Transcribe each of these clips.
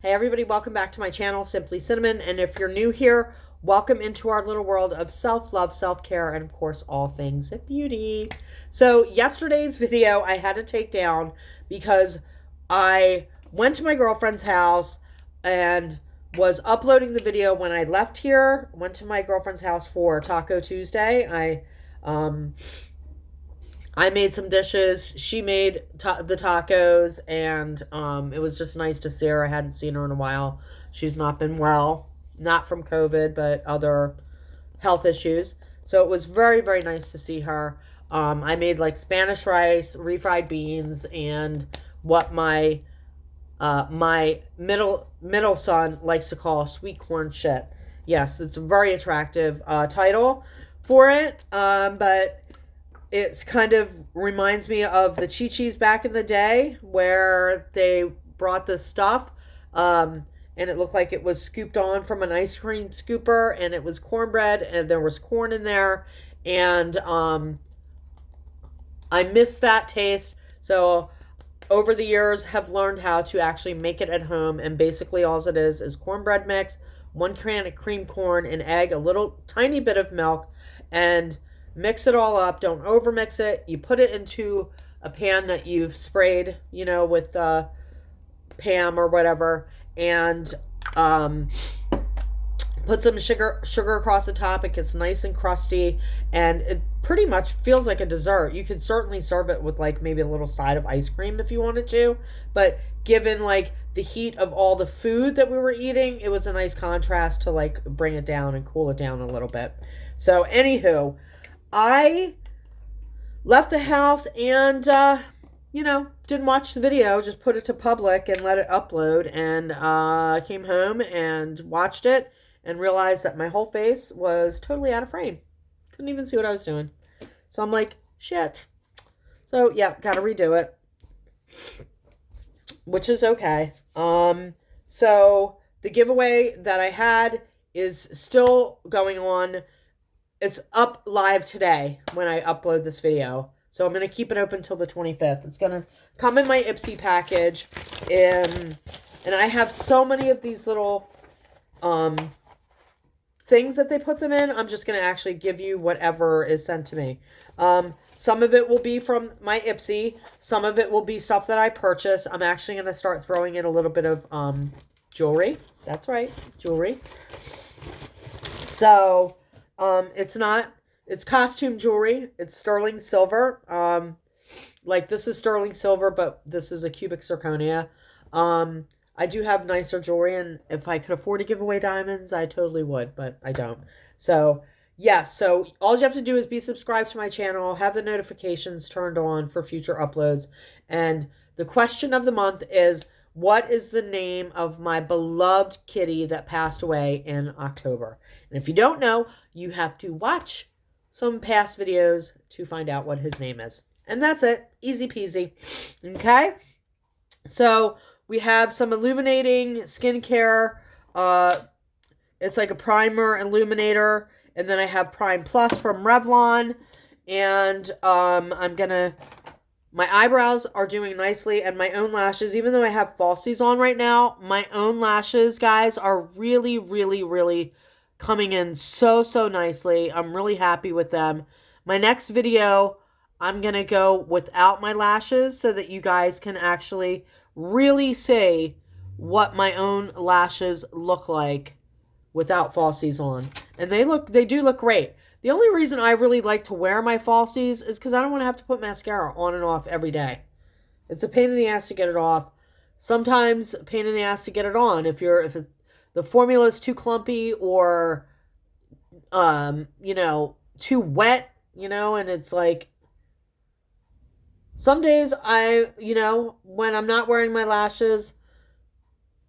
Hey everybody, welcome back to my channel, Simply Cinnamon, and if you're new here, welcome into our little world of self-love, self-care, and of course, all things beauty. So yesterday's video I had to take down because I went to my girlfriend's house and was uploading the video when I left here, went to my girlfriend's house for Taco Tuesday. I made some dishes. She made the tacos, and it was just nice to see her. I hadn't seen her in a while. She's not been well, not from COVID, but other health issues. So it was very, very nice to see her. I made like Spanish rice, refried beans, and what my middle son likes to call sweet corn shit. Yes, it's a very attractive title for it, but it's kind of reminds me of the Chi-Chi's back in the day where they brought this stuff and it looked like it was scooped on from an ice cream scooper, and it was cornbread and there was corn in there, and I miss that taste. So over the years have learned how to actually make it at home, and basically all it is cornbread mix, 1 can of cream corn, an egg, a little tiny bit of milk, and mix it all up. Don't over mix it. You put it into a pan that you've sprayed, with Pam or whatever, and put some sugar across the top. It gets nice and crusty, and it pretty much feels like a dessert. You could certainly serve it with like maybe a little side of ice cream if you wanted to, but given like the heat of all the food that we were eating, it was a nice contrast to like bring it down and cool it down a little bit. So anywho, I left the house and, didn't watch the video, just put it to public and let it upload. And I came home and watched it and realized that my whole face was totally out of frame. Couldn't even see what I was doing. So I'm like, shit. So, yeah, got to redo it, which is okay. So the giveaway that I had is still going on. It's up live today when I upload this video. So I'm going to keep it open till the 25th. It's going to come in my Ipsy package. And I have so many of these little things that they put them in. I'm just going to actually give you whatever is sent to me. Some of it will be from my Ipsy. Some of it will be stuff that I purchase. I'm actually going to start throwing in a little bit of jewelry. That's right, jewelry. So it's costume jewelry. It's sterling silver. Like this is sterling silver, but this is a cubic zirconia. I do have nicer jewelry, and if I could afford to give away diamonds, I totally would, but I don't. So, yes, so all you have to do is be subscribed to my channel, have the notifications turned on for future uploads, and the question of the month is, what is the name of my beloved kitty that passed away in October? And if you don't know, you have to watch some past videos to find out what his name is. And that's it. Easy peasy. Okay? So we have some illuminating skincare. It's like a primer illuminator. And then I have Prime Plus from Revlon. And my eyebrows are doing nicely, and my own lashes, even though I have falsies on right now, my own lashes, guys, are really, really, really coming in so, so nicely. I'm really happy with them. My next video, I'm going to go without my lashes so that you guys can actually really see what my own lashes look like without falsies on. And they do look great. The only reason I really like to wear my falsies is because I don't want to have to put mascara on and off every day. It's a pain in the ass to get it off. Sometimes a pain in the ass to get it on if the formula is too clumpy or too wet, and it's like some days when I'm not wearing my lashes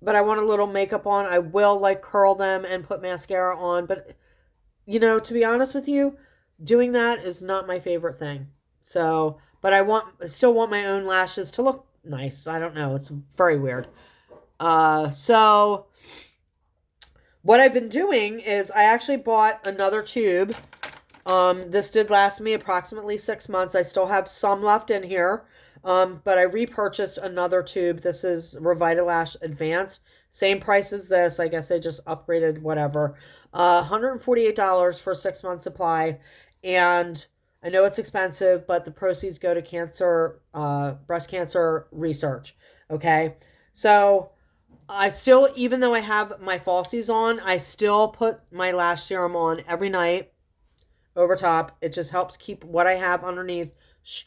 but I want a little makeup on, I will like curl them and put mascara on, but to be honest with you, doing that is not my favorite thing. So, but I still want my own lashes to look nice. I don't know. It's very weird. So what I've been doing is I actually bought another tube. This did last me approximately 6 months. I still have some left in here. But I repurchased another tube. This is Revitalash Advanced. Same price as this. I guess they just upgraded whatever. $148 for a 6 month supply. And I know it's expensive, but the proceeds go to cancer, breast cancer research. Okay. So I still, even though I have my falsies on, I still put my lash serum on every night over top. It just helps keep what I have underneath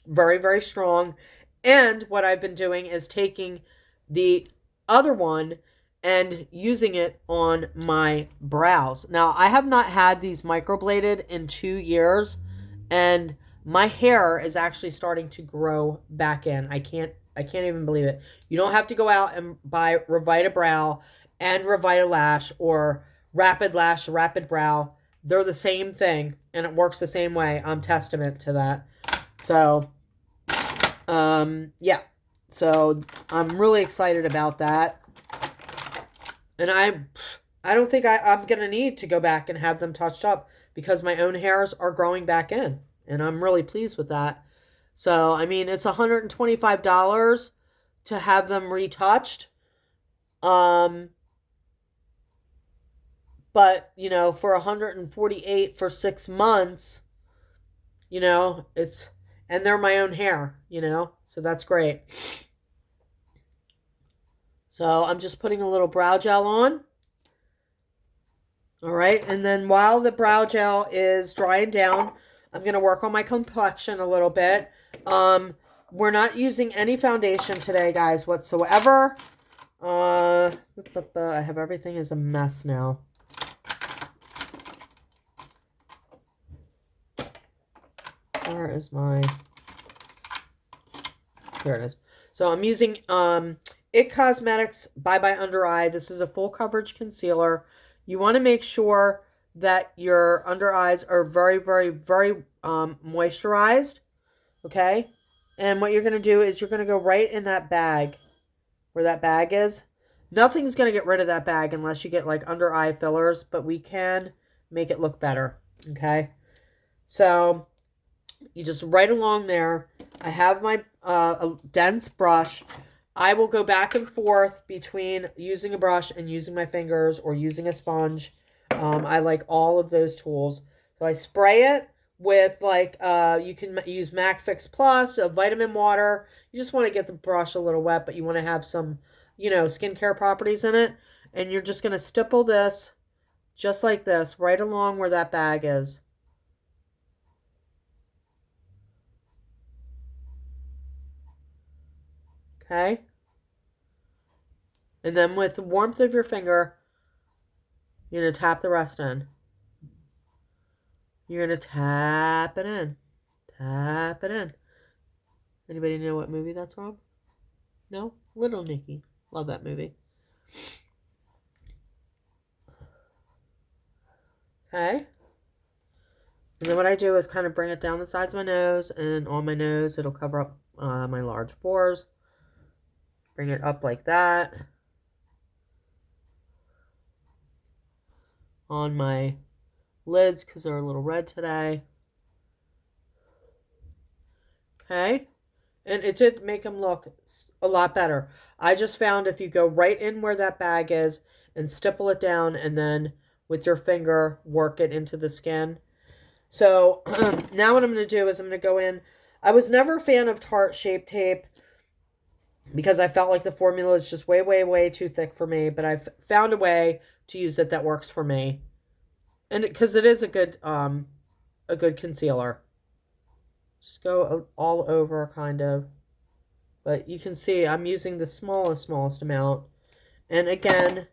very, very strong. And what I've been doing is taking the other one and using it on my brows. Now, I have not had these microbladed in 2 years, and my hair is actually starting to grow back in. I can't even believe it. You don't have to go out and buy Revita Brow and Revita Lash or Rapid Lash, Rapid Brow. They're the same thing, and it works the same way. I'm testament to that. So, yeah. So I'm really excited about that. And I don't think I'm going to need to go back and have them touched up because my own hairs are growing back in. And I'm really pleased with that. So, I mean, it's $125 to have them retouched. But, you know, for $148 for 6 months, you know, and they're my own hair, you know, so that's great. So I'm just putting a little brow gel on. All right, and then while the brow gel is drying down, I'm going to work on my complexion a little bit. We're not using any foundation today, guys, whatsoever. I have everything is a mess now. Where is my... Here it is. So I'm using It Cosmetics Bye Bye Under Eye. This is a full coverage concealer. You want to make sure that your under eyes are very, very, very moisturized. Okay? And what you're going to do is you're going to go right in that bag, where that bag is. Nothing's going to get rid of that bag unless you get like under eye fillers, but we can make it look better. Okay? So you just right along there. I have my a dense brush. I will go back and forth between using a brush and using my fingers or using a sponge. I like all of those tools. So I spray it with like, you can use MAC Fix Plus, a vitamin water. You just want to get the brush a little wet, but you want to have some, you know, skincare properties in it. And you're just going to stipple this just like this right along where that bag is. Okay? And then with the warmth of your finger, you're going to tap the rest in. You're going to tap it in. Tap it in. Anybody know what movie that's from? No? Little Nicky. Love that movie. Okay. And then what I do is kind of bring it down the sides of my nose, and on my nose it'll cover up my large pores. Bring it up like that. On my lids, because they're a little red today. Okay. And it did make them look a lot better. I just found if you go right in where that bag is and stipple it down and then with your finger work it into the skin. So now what I'm going to do is I'm going to go in. I was never a fan of Tarte Shape Tape because I felt like the formula is just way, way, way too thick for me. But I've found a way to use it that works for me. And because it is a good concealer. Just go all over, kind of. But you can see I'm using the smallest amount. And again,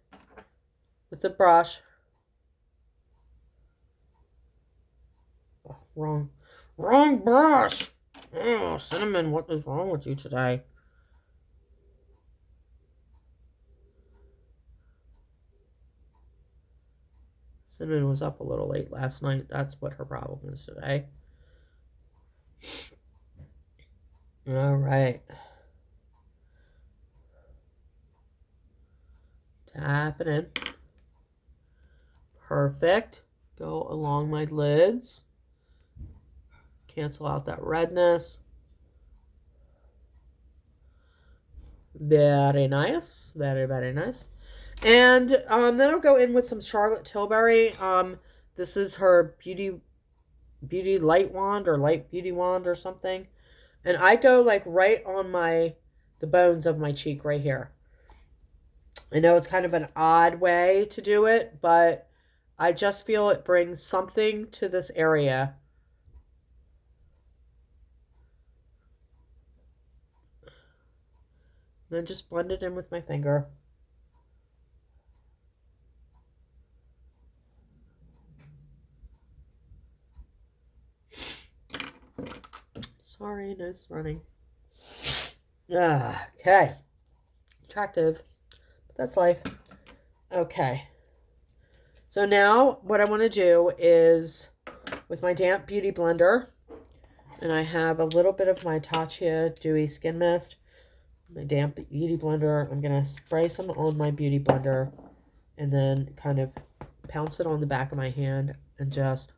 with the brush. Oh, wrong brush! Oh, Cinnamon, what is wrong with you today? Cinnamon was up a little late last night. That's what her problem is today. All right. Tap it in. Perfect. Go along my lids. Cancel out that redness. Very nice. Very, very nice. And then I'll go in with some Charlotte Tilbury. This is her beauty light wand or light beauty wand or something. And I go like right on the bones of my cheek right here. I know it's kind of an odd way to do it, but I just feel it brings something to this area. And then just blend it in with my finger. Sorry, nose running. Okay. Attractive. But that's life. Okay. So now what I want to do is with my damp beauty blender, and I have a little bit of my Tatcha Dewy Skin Mist, my damp beauty blender. I'm going to spray some on my beauty blender and then kind of pounce it on the back of my hand and just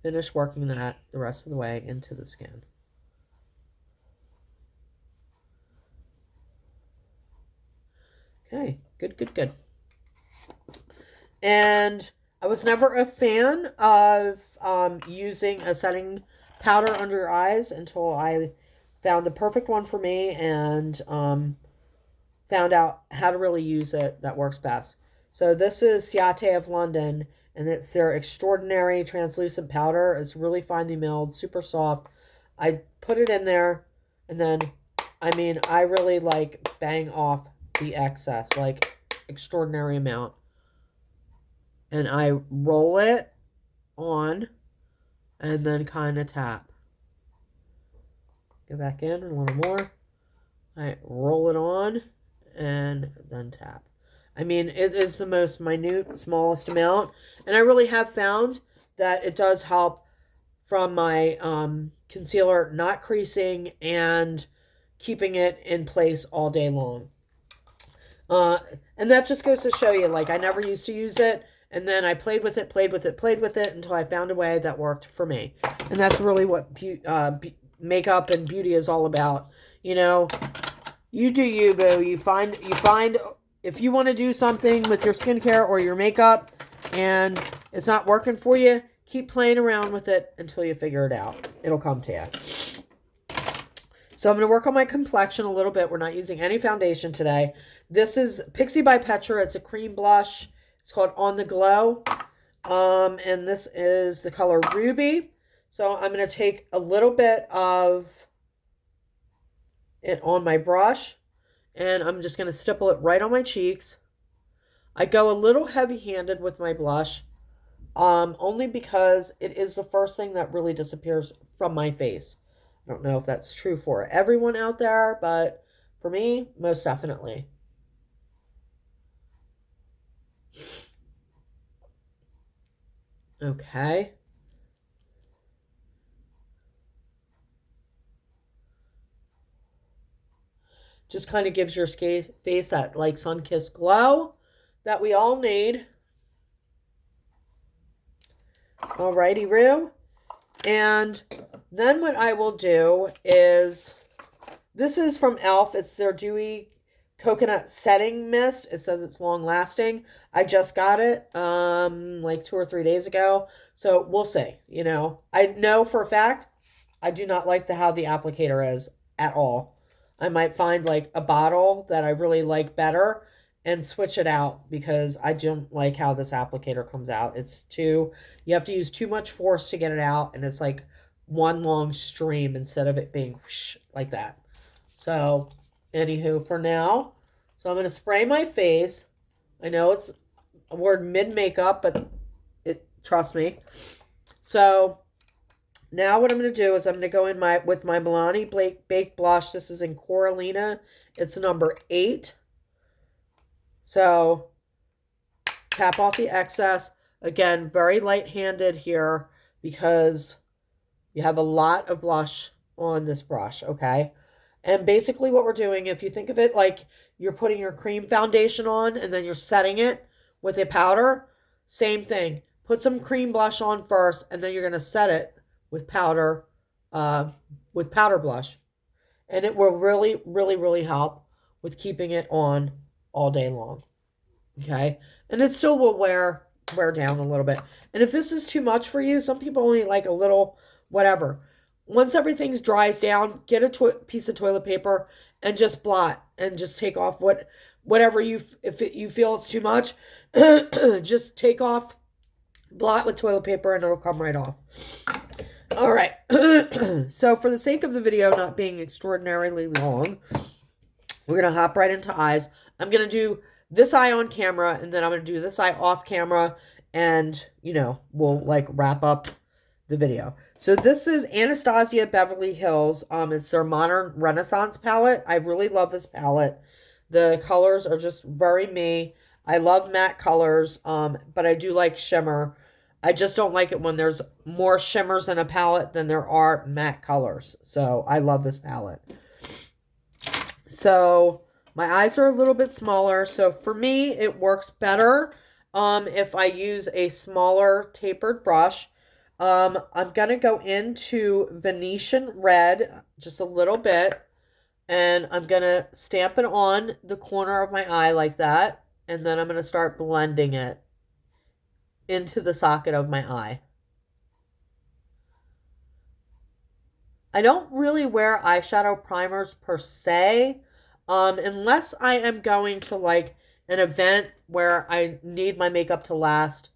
finish working that the rest of the way into the skin. Okay, good, good, good. And I was never a fan of using a setting powder under your eyes until I found the perfect one for me and found out how to really use it that works best. So this is Ciate of London, and it's their extraordinary translucent powder. It's really finely milled, super soft. I put it in there, and then, I mean, I really like bang off the excess, like extraordinary amount. And I roll it on and then kind of tap. Go back in a little more. I roll it on and then tap. I mean, it is the most minute, smallest amount. And I really have found that it does help from my concealer not creasing and keeping it in place all day long. And that just goes to show you, like, I never used to use it. And then I played with it until I found a way that worked for me. And that's really what makeup and beauty is all about. You know, you do you, boo. You find if you want to do something with your skincare or your makeup and it's not working for you, keep playing around with it until you figure it out. It'll come to you. So I'm going to work on my complexion a little bit. We're not using any foundation today. This is Pixie by Petra. It's a cream blush. It's called On the Glow. And this is the color Ruby. So I'm going to take a little bit of it on my brush. And I'm just going to stipple it right on my cheeks. I go a little heavy-handed with my blush. Only because it is the first thing that really disappears from my face. I don't know if that's true for everyone out there, but for me, most definitely. Okay. Just kind of gives your face that like sun-kissed glow that we all need. Alrighty, Roo. And then what I will do is, this is from e.l.f. It's their Dewy Coconut Setting Mist. It says it's long lasting. I just got it like 2 or 3 days ago. So we'll see. You know, I know for a fact I do not like how the applicator is at all. I might find like a bottle that I really like better and switch it out because I don't like how this applicator comes out. You have to use too much force to get it out, and it's like one long stream instead of it being whoosh, like that. So, anywho, for now, so I'm going to spray my face. I know it's a word mid-makeup, but trust me. So, now what I'm going to do is I'm going to go in with my Milani Baked Blush. This is in Coralina. It's number 8. So, tap off the excess. Again, very light-handed here because you have a lot of blush on this brush, okay? And basically what we're doing, if you think of it like you're putting your cream foundation on and then you're setting it with a powder, same thing. Put some cream blush on first and then you're going to set it with powder blush. and it will really, really, really help with keeping it on all day long. Okay, and it still will wear down a little bit. And if this is too much for you, some people only like a little, whatever. Once everything's dries down, get a piece of toilet paper and just blot and just take off whatever you feel it's too much, just take off, blot with toilet paper, and it'll come right off. All right. So for the sake of the video not being extraordinarily long, we're going to hop right into eyes. I'm going to do this eye on camera, and then I'm going to do this eye off camera, and, you know, we'll, like, wrap up the video. So this is Anastasia Beverly Hills. It's their Modern Renaissance palette. I really love this palette. The colors are just very me. I love matte colors, but I do like shimmer. I just don't like it when there's more shimmers in a palette than there are matte colors. So I love this palette. So my eyes are a little bit smaller. So for me, it works better if I use a smaller tapered brush. I'm going to go into Venetian Red just a little bit. And I'm going to stamp it on the corner of my eye like that. And then I'm going to start blending it into the socket of my eye. I don't really wear eyeshadow primers per se, unless I am going to like an event where I need my makeup to last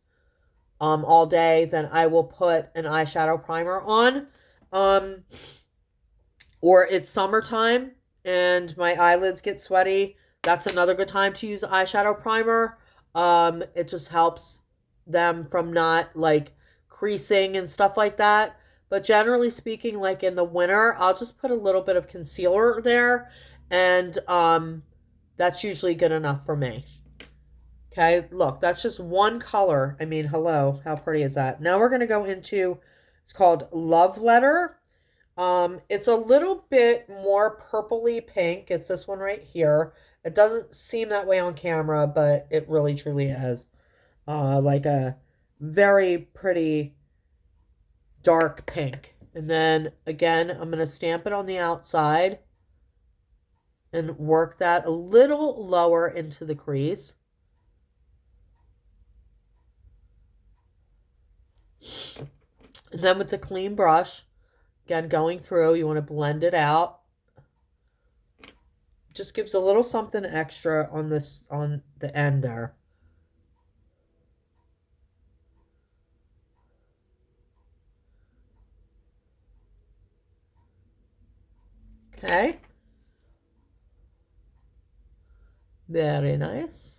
all day, then I will put an eyeshadow primer on. Or it's summertime and my eyelids get sweaty. That's another good time to use eyeshadow primer. It just helps them from not like creasing and stuff like that. But generally speaking, like in the winter, I'll just put a little bit of concealer there, and that's usually good enough for me. Okay, look, that's just one color. I mean, hello, how pretty is that? Now we're going to go into, it's called Love Letter. It's a little bit more purpley pink. It's this one right here. It doesn't seem that way on camera, but it really truly is. Like a very pretty dark pink. And then again, I'm going to stamp it on the outside and work that a little lower into the crease. And then with the clean brush, again, going through, you want to blend it out. Just gives a little something extra on this, on the end there. Okay. Very nice.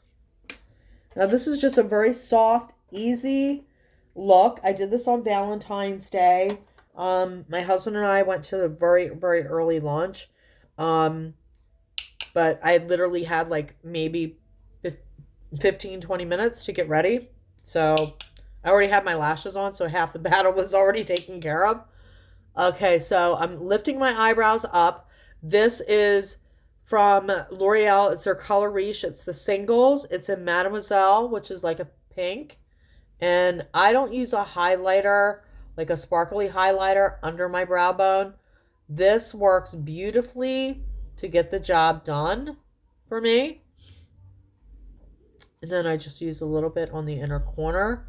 Now this is just a very soft, easy look. I did this on Valentine's Day. My husband and I went to a very, very early lunch. But I literally had like maybe 15, 20 minutes to get ready. So I already had my lashes on, so half the battle was already taken care of. Okay, so I'm lifting my eyebrows up. This is from L'Oreal. It's their Color Riche. It's the singles. It's in Mademoiselle, which is like a pink. And I don't use a highlighter, like a sparkly highlighter under my brow bone. This works beautifully to get the job done for me. And then I just use a little bit on the inner corner.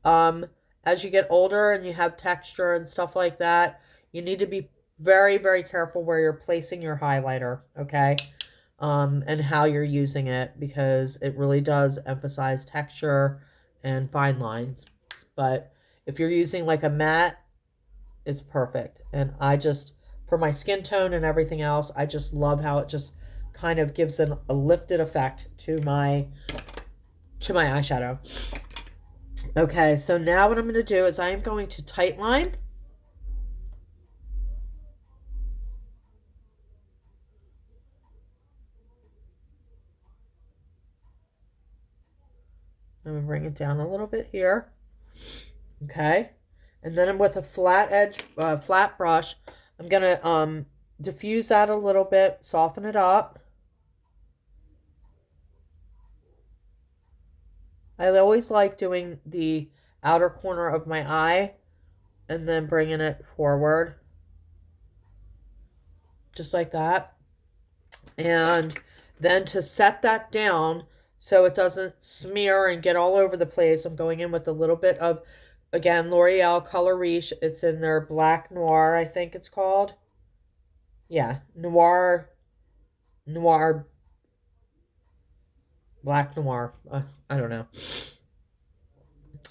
As you get older and you have texture and stuff like that, you need to be very, very careful where you're placing your highlighter, okay? And how you're using it, because it really does emphasize texture and fine lines. But if you're using like a matte, it's perfect. And I just, for my skin tone and everything else, I just love how it just kind of gives a lifted effect to my eyeshadow. Okay, so now what I'm going to do is I am going to tightline. I'm going to bring it down a little bit here. Okay. And then with a flat edge, flat brush, I'm going to diffuse that a little bit, soften it up. I always like doing the outer corner of my eye and then bringing it forward. just like that. And then to set that down so it doesn't smear and get all over the place, I'm going in with a little bit of, again, L'Oreal Color Riche. It's in their Black Noir, I think it's called. Yeah, Noir, Black Noir. I don't know.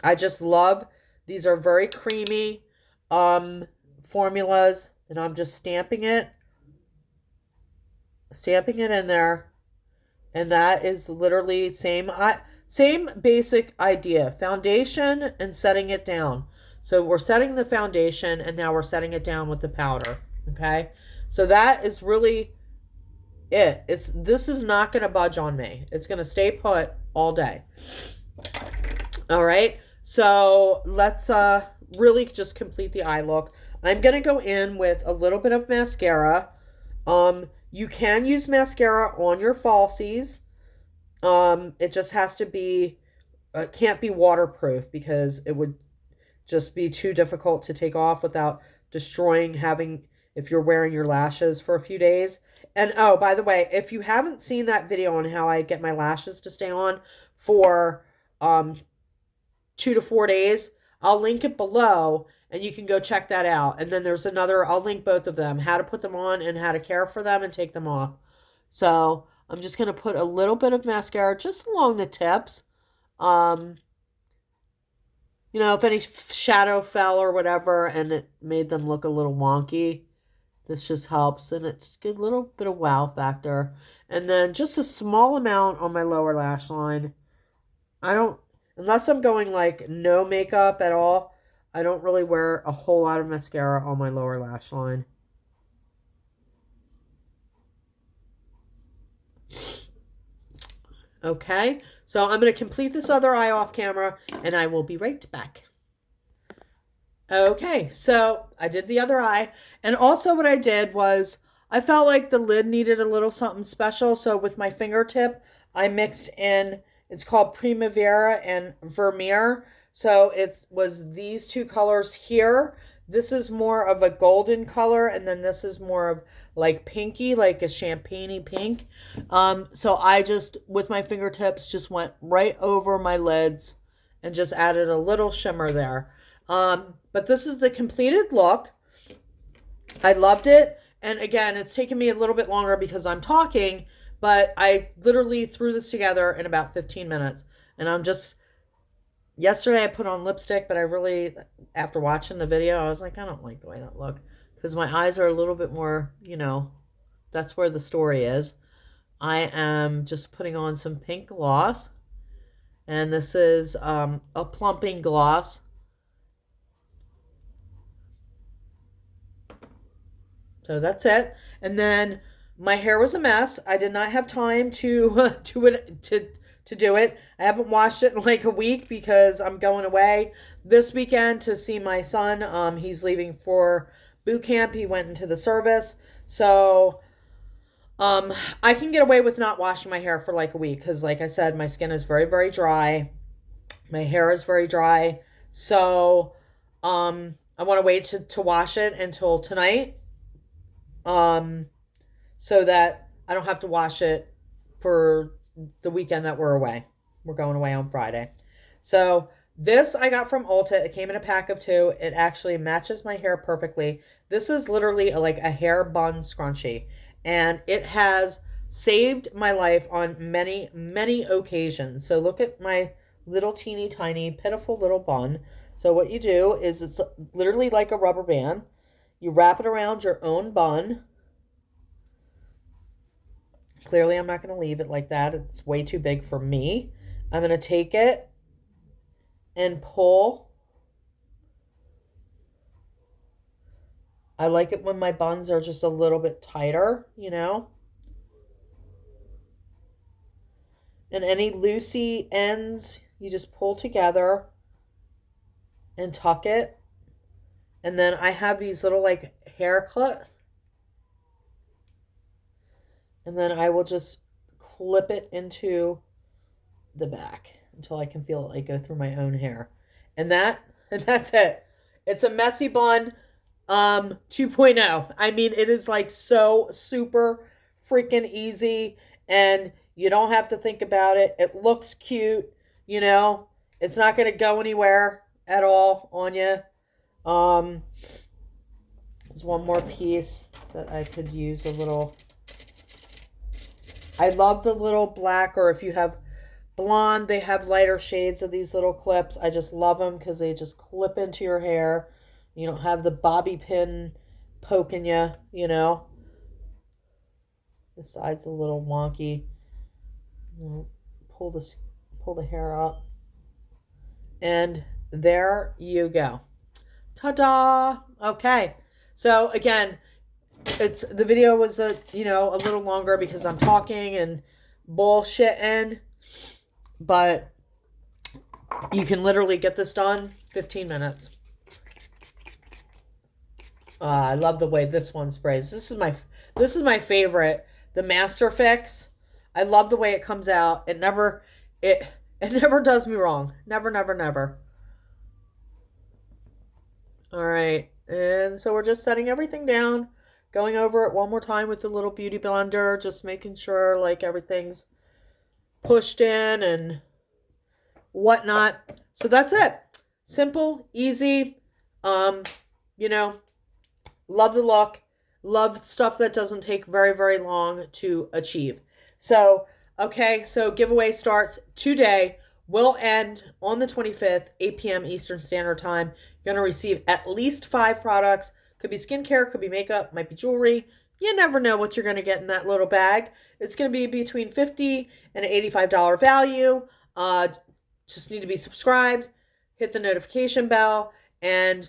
I just love, these are very creamy formulas, and I'm just stamping it in there. And that is literally same basic idea. Foundation and setting it down. So we're setting the foundation and now we're setting it down with the powder. Okay? So that is really it. This is not going to budge on me. It's going to stay put all day. All right? So let's really just complete the eye look. I'm going to go in with a little bit of mascara. You can use mascara on your falsies. It just has to be, can't be waterproof because it would just be too difficult to take off without destroying if you're wearing your lashes for a few days. And oh, by the way, if you haven't seen that video on how I get my lashes to stay on for 2 to 4 days, I'll link it below and you can go check that out. And then there's another, I'll link both of them, how to put them on and how to care for them and take them off. So I'm just going to put a little bit of mascara just along the tips. You know, if any shadow fell or whatever and it made them look a little wonky, this just helps. And it just gives a little bit of wow factor. And then just a small amount on my lower lash line. Unless I'm going like no makeup at all, I don't really wear a whole lot of mascara on my lower lash line. Okay, so I'm going to complete this other eye off camera and I will be right back. Okay, so I did the other eye, and also what I did was I felt like the lid needed a little something special, so with my fingertip I mixed in, it's called Primavera and Vermeer. So it was these two colors here. This is more of a golden color, and then this is more of like pinky, like a champagne-y pink. So I just, with my fingertips, just went right over my lids and just added a little shimmer there. But this is the completed look. I loved it. And again, it's taken me a little bit longer because I'm talking, but I literally threw this together in about 15 minutes. And yesterday I put on lipstick, but I really, after watching the video, I was like, I don't like the way that looked. Because my eyes are a little bit more, that's where the story is. I am just putting on some pink gloss. And this is a plumping gloss. So that's it. And then my hair was a mess. I did not have time to do it. I haven't washed it in like a week because I'm going away this weekend to see my son. He's leaving for boot camp. He went into the service. So I can get away with not washing my hair for like a week because, like I said, my skin is very, very dry. My hair is very dry. So I want to wait to wash it until tonight. So that I don't have to wash it for the weekend that we're away. We're going away on Friday. So this I got from Ulta. It came in a pack of 2. It actually matches my hair perfectly. This is literally like a hair bun scrunchie. And it has saved my life on many, many occasions. So look at my little teeny tiny pitiful little bun. So what you do is it's literally like a rubber band. You wrap it around your own bun. Clearly, I'm not going to leave it like that. It's way too big for me. I'm going to take it and pull. I like it when my buns are just a little bit tighter, And any loosey ends, you just pull together and tuck it. And then I have these little like hair clips. And then I will just clip it into the back until I can feel it like go through my own hair. And that's it. It's a messy bun. 2.0. I mean, it is like so super freaking easy, and you don't have to think about it. It looks cute, you know. It's not going to go anywhere at all on you. Um, there's one more piece that I could use a little. I love the little black, or if you have blonde, they have lighter shades of these little clips. I just love them because they just clip into your hair. You don't have the bobby pin poking you, you know. The side's a little wonky. Pull this, pull the hair up, and there you go. Ta-da! Okay, so again, it's the video was a a little longer because I'm talking and bullshitting, but you can literally get this done 15 minutes. I love the way this one sprays. This is my favorite. The Master Fix. I love the way it comes out. It never does me wrong. Never, never, never. All right. And so we're just setting everything down, going over it one more time with the little beauty blender, just making sure like everything's pushed in and whatnot. So that's it. Simple, easy. You know, love the look. Love stuff that doesn't take very, very long to achieve. So, okay, so giveaway starts today. Will end on the 25th, 8 p.m. Eastern Standard Time. You're going to receive at least 5 products. Could be skincare, could be makeup, might be jewelry. You never know what you're going to get in that little bag. It's going to be between $50 and $85 value. Just need to be subscribed, hit the notification bell, and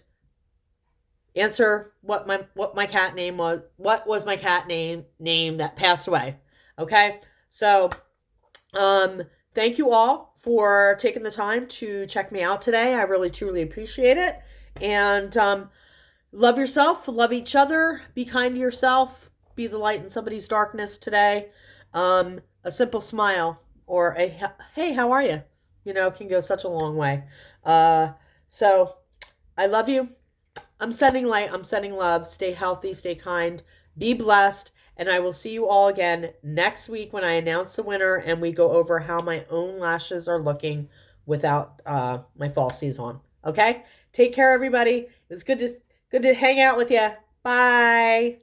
answer what my cat name was. What was my cat name that passed away? Okay, so thank you all for taking the time to check me out today. I really truly appreciate it. And love yourself, love each other, be kind to yourself, be the light in somebody's darkness today. A simple smile or a hey, how are you? Can go such a long way. So I love you. I'm sending light. I'm sending love. Stay healthy. Stay kind. Be blessed. And I will see you all again next week when I announce the winner and we go over how my own lashes are looking without my falsies on. Okay? Take care, everybody. It's good to hang out with you. Bye.